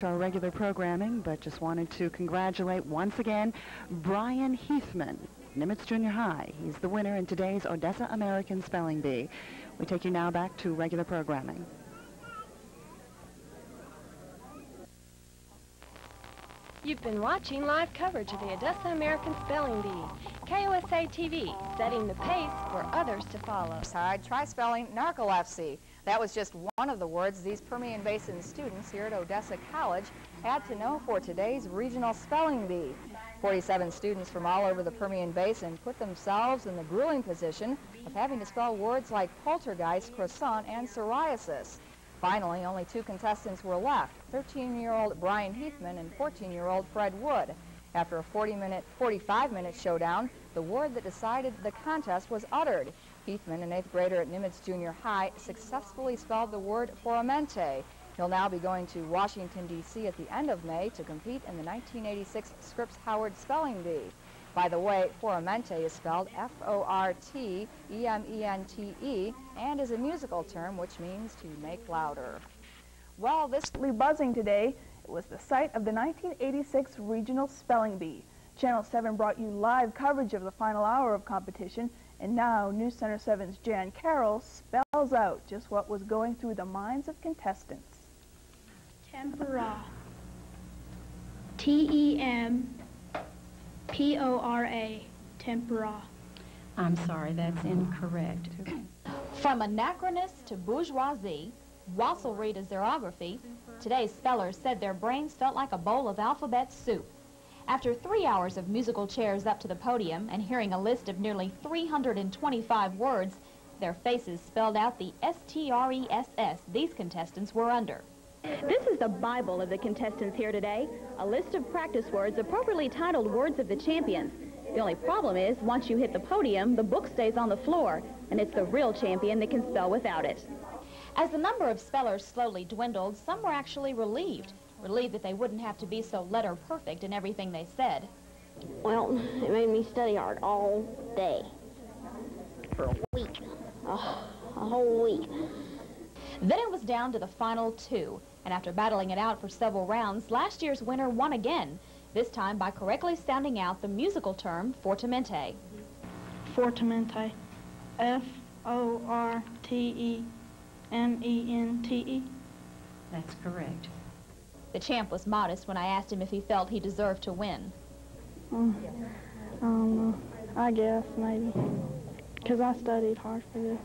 Our regular programming, but just wanted to congratulate once again Brian Heathman, Nimitz Junior High. He's the winner in today's Odessa American Spelling Bee. We take you now back to regular programming. You've been watching live coverage of the Odessa American Spelling Bee. KOSA TV, setting the pace for others to follow. Try spelling narcolepsy. That was just one of the words these Permian Basin students here at Odessa College had to know for today's regional spelling bee. 47 students from all over the Permian Basin put themselves in the grueling position of having to spell words like poltergeist, croissant, and psoriasis. Finally, only two contestants were left, 13-year-old Brian Heathman and 14-year-old Fred Wood. After a 45-minute showdown, the word that decided the contest was uttered. Heathman, an 8th grader at Nimitz Junior High, successfully spelled the word foramente. He'll now be going to Washington, D.C. at the end of May to compete in the 1986 Scripps Howard Spelling Bee. By the way, formente is spelled F-O-R-T-E-M-E-N-T-E and is a musical term which means to make louder. Well, this buzzing today, it was the site of the 1986 Regional Spelling Bee. Channel 7 brought you live coverage of the final hour of competition, and now News Center 7's Jan Carroll spells out just what was going through the minds of contestants. Tempora. T-E-M-P-O-R-A. Tempora. I'm sorry, that's incorrect. From anachronist to bourgeoisie, Wassel read as xerography, today's spellers said their brains felt like a bowl of alphabet soup. After 3 hours of musical chairs up to the podium and hearing a list of nearly 325 words, their faces spelled out the S-T-R-E-S-S these contestants were under. This is the Bible of the contestants here today, a list of practice words appropriately titled Words of the Champions. The only problem is, once you hit the podium, the book stays on the floor, and it's the real champion that can spell without it. As the number of spellers slowly dwindled, some were actually relieved that they wouldn't have to be so letter perfect in everything they said. Well, it made me study hard all day. For a week. A whole week. Then it was down to the final two, and after battling it out for several rounds, last year's winner won again, this time by correctly sounding out the musical term fortemente. Fortemente. F-O-R-T-E-M-E-N-T-E. That's correct. The champ was modest when I asked him if he felt he deserved to win. I guess, maybe. Because I studied hard for this.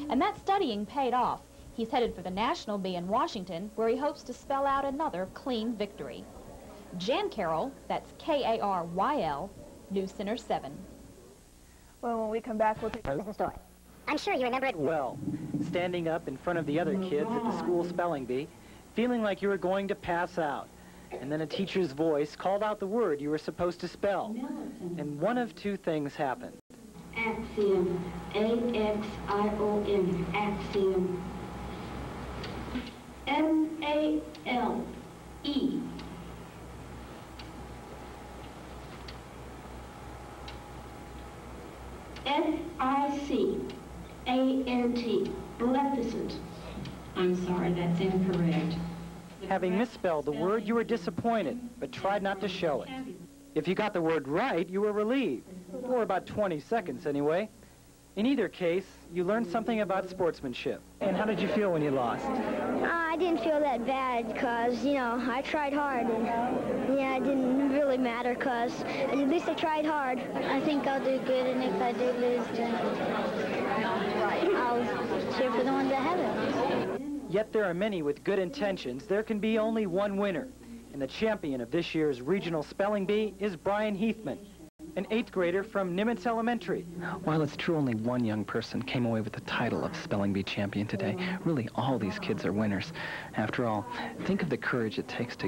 And that studying paid off. He's headed for the National Bee in Washington, where he hopes to spell out another clean victory. Jan Carroll, that's K-A-R-Y-L, News Center 7. Well, when we come back, we'll take... Mrs. Story, I'm sure you remember it well. Standing up in front of the other kids at the school spelling bee, feeling like you were going to pass out. And then a teacher's voice called out the word you were supposed to spell. And one of two things happened. Axiom. A-X-I-O-M. Axiom. M-A-L-E. F-I-C-A-N-T. Maleficent. I'm sorry, that's incorrect. Having misspelled the word, you were disappointed, but tried not to show it. If you got the word right, you were relieved, for about 20 seconds anyway. In either case, you learned something about sportsmanship. And how did you feel when you lost? I didn't feel that bad because, you know, I tried hard. And, yeah, it didn't really matter because at least I tried hard. I think I'll do good, and if I do lose, then I'll cheer for the ones that haven't. Yet there are many with good intentions. There can be only one winner. And the champion of this year's regional spelling bee is Brian Heathman, an 8th grader from Nimitz Elementary. While it's true only one young person came away with the title of Spelling Bee champion today, really all these kids are winners. After all, think of the courage it takes to